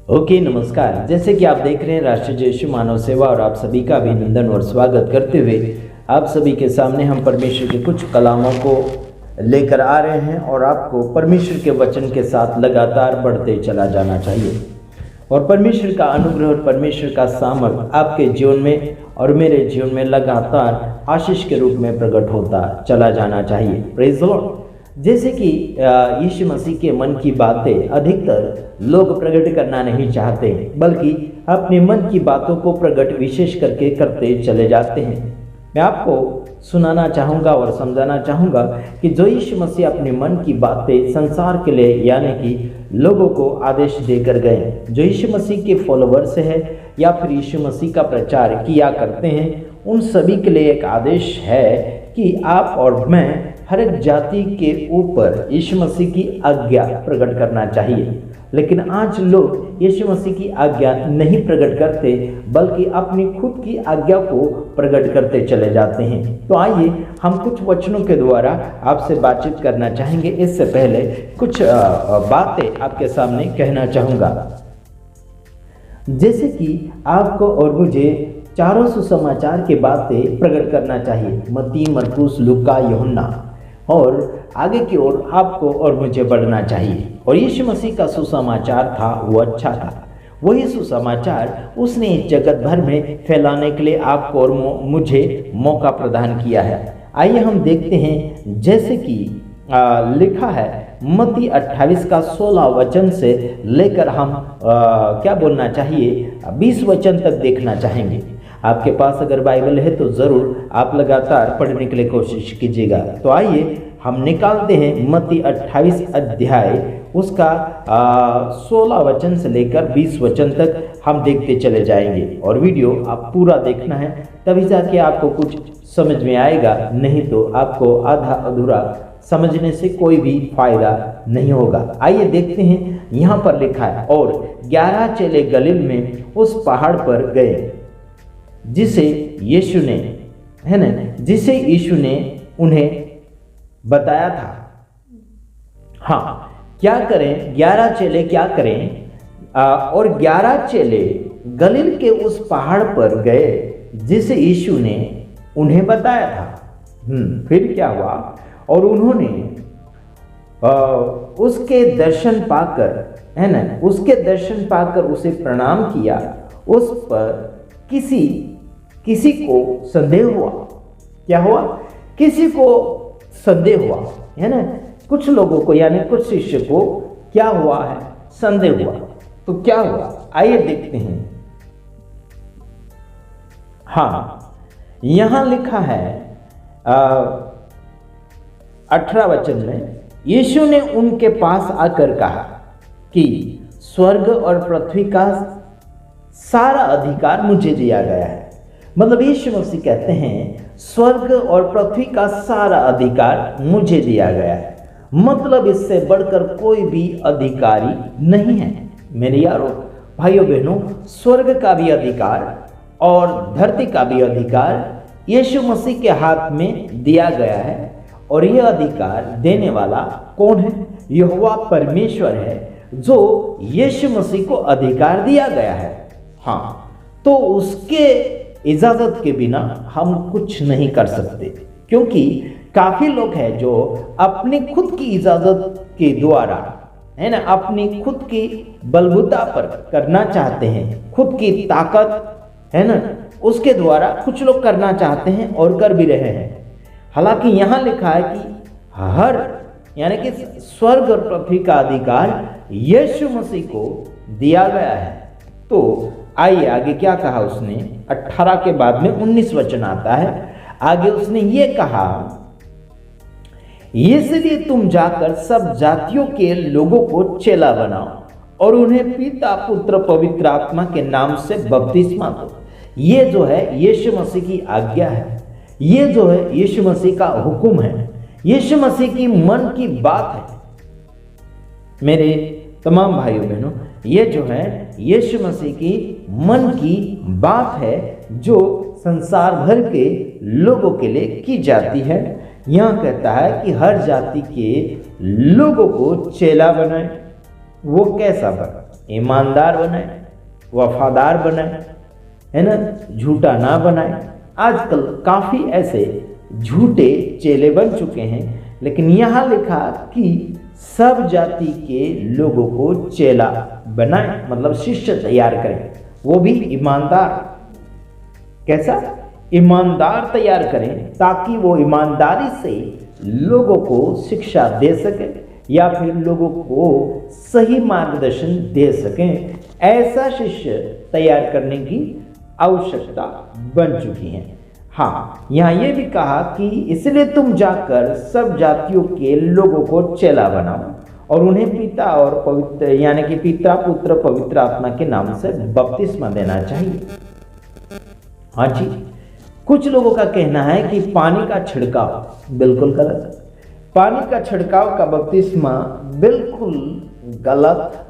Okay नमस्कार। जैसे कि आप देख रहे हैं राष्ट्रीय यीशु मानव सेवा और आप सभी का अभिनंदन और स्वागत करते हुए आप सभी के सामने हम परमेश्वर के कुछ कलामों को लेकर आ रहे हैं और आपको परमेश्वर के वचन के साथ लगातार बढ़ते चला जाना चाहिए और परमेश्वर का अनुग्रह और परमेश्वर का सामर्थ आपके जीवन में और मेरे जीवन में लगातार आशीष के रूप में प्रकट होता चला जाना चाहिए। Praise the Lord. जैसे कि यीशु मसीह के मन की बातें अधिकतर लोग प्रकट करना नहीं चाहते बल्कि अपने मन की बातों को प्रकट विशेष करके करते चले जाते हैं। मैं आपको सुनाना चाहूँगा और समझाना चाहूँगा कि जो यीशु मसीह अपने मन की बातें संसार के लिए यानी कि लोगों को आदेश देकर गए, जो यीशु मसीह के फॉलोवर्स है या फिर यीशु मसीह का प्रचार किया करते हैं, उन सभी के लिए एक आदेश है कि आप और मैं हर एक जाति के ऊपर यीशु मसीह की आज्ञा प्रकट करना चाहिए। लेकिन आज लोग यीशु मसीह की आज्ञा नहीं प्रकट करते बल्कि अपनी खुद की आज्ञा को प्रकट करते चले जाते हैं। तो आइए हम कुछ वचनों के द्वारा आपसे बातचीत करना चाहेंगे। इससे पहले कुछ बातें आपके सामने कहना चाहूँगा। जैसे कि आपको और मुझे चारों सुसमाचार के बातें प्रकट करना चाहिए, मत्ती, मरकुस, लूका, यूहन्ना, और आगे की ओर आपको और मुझे बढ़ना चाहिए। और यीशु मसीह का सुसमाचार था वो अच्छा था, वही सुसमाचार उसने इस जगत भर में फैलाने के लिए आपको और मुझे मौका प्रदान किया है। आइए हम देखते हैं जैसे कि लिखा है मत्ती 28 का 16 वचन से लेकर हम क्या बोलना चाहिए 20 वचन तक देखना चाहेंगे। आपके पास अगर बाइबल है तो ज़रूर आप लगातार पढ़ने के लिए कोशिश कीजिएगा। तो आइए हम निकालते हैं मत्ती 28 अध्याय उसका 16 वचन से लेकर 20 वचन तक हम देखते चले जाएंगे और वीडियो आप पूरा देखना है, तभी जाके आपको कुछ समझ में आएगा, नहीं तो आपको आधा अधूरा समझने से कोई भी फायदा नहीं होगा। आइए देखते हैं। यहाँ पर लिखा है, और 11 चेले गलील में उस पहाड़ पर गए जिसे यीशु ने उन्हें बताया था। हाँ, क्या करें 11 चेले क्या करें? और 11 चेले गलील के उस पहाड़ पर गए जिसे यीशु ने उन्हें बताया था। फिर क्या हुआ? और उन्होंने उसके दर्शन पाकर उसके दर्शन पाकर उसे प्रणाम किया। उस पर किसी को संदेह हुआ। क्या हुआ? किसी को संदेह हुआ, है ना। कुछ लोगों को यानी कुछ शिष्य को क्या हुआ है? संदेह हुआ। तो क्या हुआ? आइए देखते हैं। हाँ, यहां लिखा है 18 वचन में, यीशु ने उनके पास आकर कहा कि स्वर्ग और पृथ्वी का सारा अधिकार मुझे दिया गया है। मतलब यीशु मसीह कहते हैं स्वर्ग और पृथ्वी का सारा अधिकार मुझे दिया गया है। मतलब इससे बढ़कर कोई भी अधिकारी नहीं है। मेरे यारों, भाइयों बहनों, स्वर्ग का भी अधिकार और धरती का भी अधिकार यीशु मसीह के हाथ में दिया गया है। और यह अधिकार देने वाला कौन है? यहोवा परमेश्वर है, जो यीशु मसीह को अधिकार दिया गया है। हाँ, तो उसके इजाजत के बिना हम कुछ नहीं कर सकते, क्योंकि काफी लोग हैं जो अपनी खुद की इजाजत के द्वारा, है ना, अपनी खुद की बलबूता पर करना चाहते हैं, खुद की ताकत, है ना, उसके द्वारा कुछ लोग करना चाहते हैं और कर भी रहे हैं। हालांकि यहाँ लिखा है कि यानी कि स्वर्ग और पृथ्वी का अधिकार यीशु मसीह को दिया गया है। तो आइए आगे क्या कहा उसने। 18 के बाद में 19 वचन आता है। आगे उसने ये कहा, इसलिए तुम जाकर सब जातियों के लोगों को चेला बनाओ और उन्हें पिता, पुत्र, पवित्र आत्मा के नाम से बपतिस्मा दो। ये जो है यीशु मसीह की आज्ञा है, ये जो है यीशु मसीह का हुक्म है, यीशु मसीह की मन की बात है। मेरे तमाम भाइयों बहनों, ये जो है यीशु मसीह की मन की बात है जो संसार भर के लोगों के लिए की जाती है। यहाँ कहता है कि हर जाति के लोगों को चेला बनाए। वो कैसा बना? ईमानदार बनाए, वफादार बनाए, है ना, झूठा ना बनाए। आजकल काफ़ी ऐसे झूठे चेले बन चुके हैं, लेकिन यहाँ लिखा कि सब जाति के लोगों को चेला बनाए, मतलब शिष्य तैयार करें, वो भी ईमानदार। कैसा? ईमानदार तैयार करें, ताकि वो ईमानदारी से लोगों को शिक्षा दे सके या फिर लोगों को सही मार्गदर्शन दे सकें। ऐसा शिष्य तैयार करने की आवश्यकता बन चुकी है। हाँ, यहाँ ये भी कहा कि इसलिए तुम जाकर सब जातियों के लोगों को चेला बनाओ और उन्हें पिता और पवित्र यानी कि पिता, पुत्र, पवित्र आत्मा के नाम से बपतिस्मा देना चाहिए। हाँ जी, कुछ लोगों का कहना है कि पानी का छिड़काव बिल्कुल गलत। पानी का छिड़काव का बपतिस्मा बिल्कुल गलत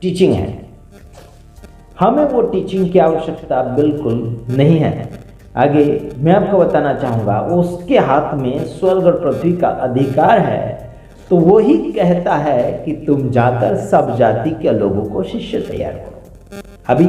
टीचिंग है। हमें वो टीचिंग की आवश्यकता बिल्कुल नहीं है। आगे मैं आपको बताना चाहूँगा, उसके हाथ में स्वर्ग और पृथ्वी का अधिकार है, तो वही कहता है कि तुम जाकर सब जाति के लोगों को शिष्य तैयार करो। अभी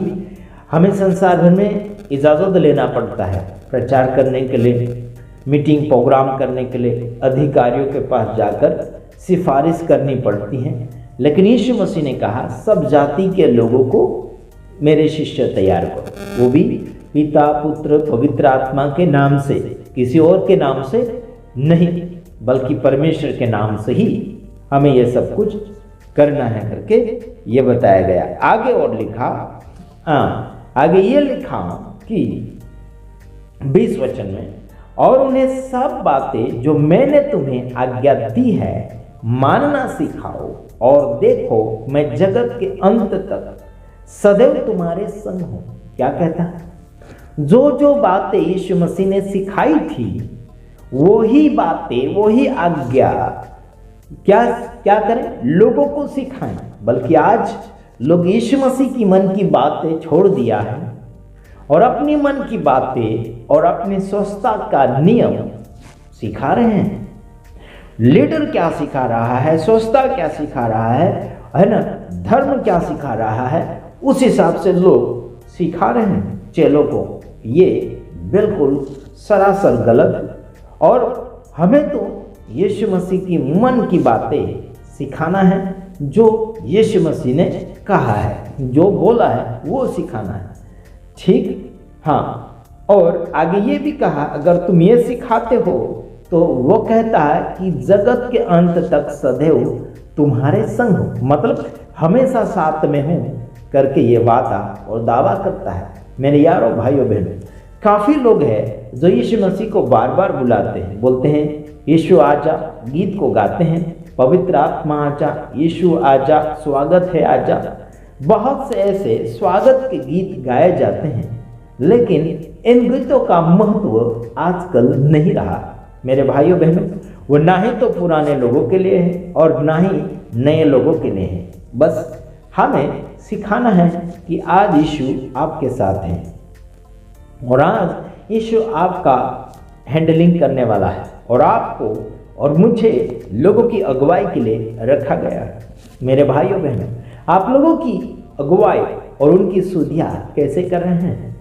हमें संसार भर में इजाज़त लेना पड़ता है प्रचार करने के लिए, मीटिंग प्रोग्राम करने के लिए अधिकारियों के पास जाकर सिफारिश करनी पड़ती है, लेकिन यीशु मसीह ने कहा सब जाति के लोगों को मेरे शिष्य तैयार करो, वो भी पिता, पुत्र, पवित्र आत्मा के नाम से, किसी और के नाम से नहीं, बल्कि परमेश्वर के नाम से ही हमें यह सब कुछ करना है करके ये बताया गया। आगे और लिखा, आगे ये लिखा कि 20 वचन में, और उन्हें सब बातें जो मैंने तुम्हें आज्ञा दी है मानना सिखाओ, और देखो मैं जगत के अंत तक सदैव तुम्हारे संग हूं। क्या कहता है? जो बातें यीशु मसीह ने सिखाई थी, वही बातें, वही आज्ञा क्या करें? लोगों को सिखाएं। बल्कि आज लोग यीशु मसीह की मन की बातें छोड़ दिया है और अपनी मन की बातें और अपनी स्वच्छता का नियम सिखा रहे हैं। लीडर क्या सिखा रहा है, स्वच्छता क्या सिखा रहा है ना, धर्म क्या सिखा रहा है, उस हिसाब से लोग सिखा रहे हैं चेलों को। ये बिल्कुल सरासर गलत। और हमें तो यीशु मसीह की मन की बातें सिखाना है, जो यीशु मसीह ने कहा है, जो बोला है वो सिखाना है। ठीक, हाँ। और आगे ये भी कहा, अगर तुम ये सिखाते हो तो वो कहता है कि जगत के अंत तक सदैव तुम्हारे संग हो, मतलब हमेशा साथ में हूँ करके ये वादा और दावा करता है। मेरे यारों, भाइयों, बहनों, काफ़ी लोग हैं जो यीशु मसीह को बार बार बुलाते हैं, बोलते हैं यीशु आजा, गीत को गाते हैं, पवित्र आत्मा आजा, यीशु आजा, स्वागत है आजा। बहुत से ऐसे स्वागत के गीत गाए जाते हैं, लेकिन इन गीतों का महत्व आजकल नहीं रहा। मेरे भाइयों बहनों, वो ना ही तो पुराने लोगों के लिए है और ना ही नए लोगों के लिए है। बस हमें सिखाना है कि आज यीशु आपके साथ हैं और आज यीशु आपका हैंडलिंग करने वाला है और आपको और मुझे लोगों की अगुवाई के लिए रखा गया है। मेरे भाइयों बहनों, आप लोगों की अगुवाई और उनकी सुधिया कैसे कर रहे हैं,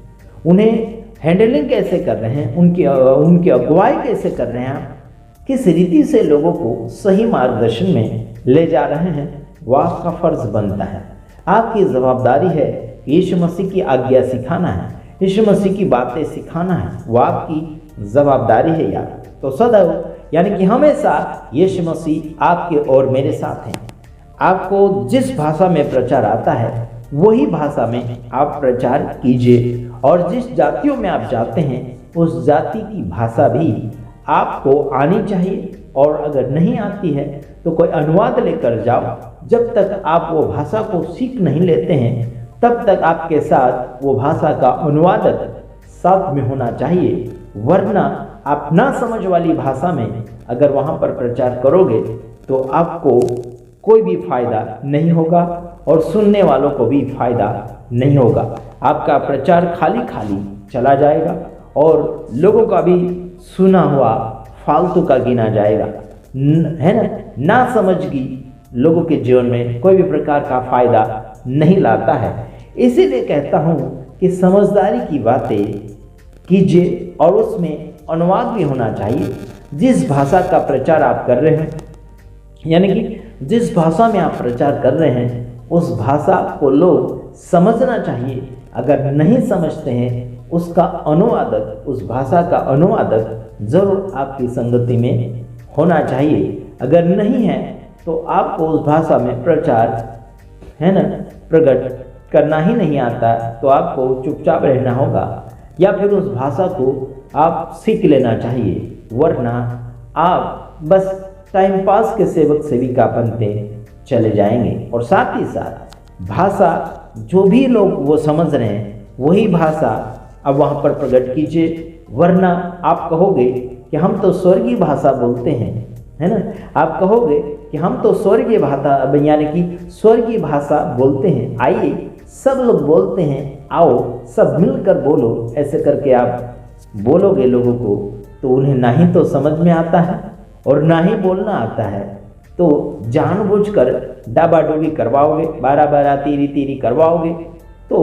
उन्हें हैंडलिंग कैसे कर रहे हैं, उनकी अगुवाई कैसे कर रहे हैं, आप किस रीति से लोगों को सही मार्गदर्शन में ले जा रहे हैं, वो आपका फर्ज बनता है। आपकी जवाबदारी है यीशु मसीह की आज्ञा सिखाना है, यीशु मसीह की बातें सिखाना है, वो आपकी जवाबदारी है यार। तो सदैव यानी कि हमेशा यीशु मसीह आपके और मेरे साथ हैं। आपको जिस भाषा में प्रचार आता है वही भाषा में आप प्रचार कीजिए, और जिस जातियों में आप जाते हैं उस जाति की भाषा भी आपको आनी चाहिए, और अगर नहीं आती है तो कोई अनुवाद लेकर जाओ। जब तक आप वो भाषा को सीख नहीं लेते हैं तब तक आपके साथ वो भाषा का अनुवादक साथ में होना चाहिए, वरना आप ना समझ वाली भाषा में अगर वहाँ पर प्रचार करोगे तो आपको कोई भी फायदा नहीं होगा और सुनने वालों को भी फायदा नहीं होगा। आपका प्रचार खाली खाली चला जाएगा और लोगों का भी सुना हुआ फालतू का गिना जाएगा, है ना। ना समझगी लोगों के जीवन में कोई भी प्रकार का फायदा नहीं लाता है। इसीलिए कहता हूँ कि समझदारी की बातें कीजिए और उसमें अनुवाद भी होना चाहिए। जिस भाषा का प्रचार आप कर रहे हैं, यानी कि जिस भाषा में आप प्रचार कर रहे हैं, उस भाषा को लोग समझना चाहिए। अगर नहीं समझते हैं, उसका अनुवादक, उस भाषा का अनुवादक जरूर आपकी संगति में होना चाहिए। अगर नहीं है तो आपको उस भाषा में प्रचार, है ना, प्रकट करना ही नहीं आता, तो आपको चुपचाप रहना होगा या फिर उस भाषा को आप सीख लेना चाहिए, वरना आप बस टाइम पास के सेवक सेविका बनते चले जाएंगे। और साथ ही साथ भाषा जो भी लोग वो समझ रहे हैं वही भाषा अब वहाँ पर प्रकट कीजिए, वरना आप कहोगे कि हम तो स्वर्गीय भाषा बोलते हैं, है ना, आप कहोगे कि हम तो स्वर्गीय भाषा, यानी कि स्वर्गीय भाषा बोलते हैं, आइए सब लोग बोलते हैं, आओ सब मिलकर बोलो। ऐसे करके आप बोलोगे लोगों को, तो उन्हें ना ही तो समझ में आता है और ना ही बोलना आता है, तो जानबूझकर डाबाडोबी करवाओगे, 12-12 तीरी करवाओगे, तो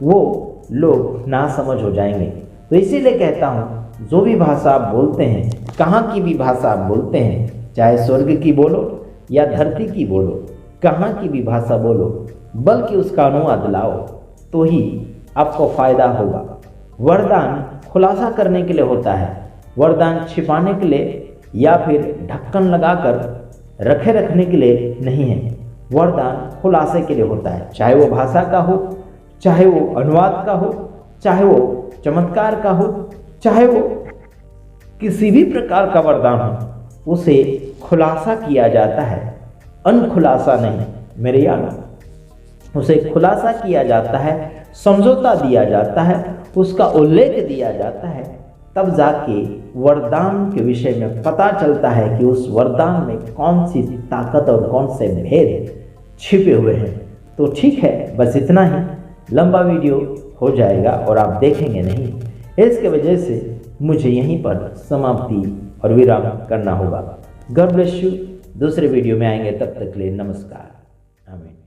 वो लोग ना समझ हो जाएंगे। तो इसीलिए कहता हूँ, जो भी भाषा आप बोलते हैं, कहाँ की भी भाषा आप बोलते हैं, चाहे स्वर्ग की बोलो या धरती की बोलो, कहाँ की भी भाषा बोलो, बल्कि उसका अनुवाद लाओ, तो ही आपको फायदा होगा। वरदान खुलासा करने के लिए होता है, वरदान छिपाने के लिए या फिर ढक्कन लगाकर रखने के लिए नहीं है। वरदान खुलासे के लिए होता है, चाहे वो भाषा का हो, चाहे वो अनुवाद का हो, चाहे वो चमत्कार का हो, चाहे वो किसी भी प्रकार का वरदान हो, उसे खुलासा किया जाता है, अनखुलासा नहीं मेरे यार। उसे खुलासा किया जाता है, समझौता दिया जाता है, उसका उल्लेख दिया जाता है, तब जाके वरदान के विषय में पता चलता है कि उस वरदान में कौन सी ताकत और कौन से भेद छिपे हुए हैं। तो ठीक है, बस इतना ही, लंबा वीडियो हो जाएगा और आप देखेंगे नहीं, इसके वजह से मुझे यहीं पर समाप्ति और विराम करना होगा। God bless you. दूसरे वीडियो में आएंगे, तब तक के लिए नमस्कार। आमीन।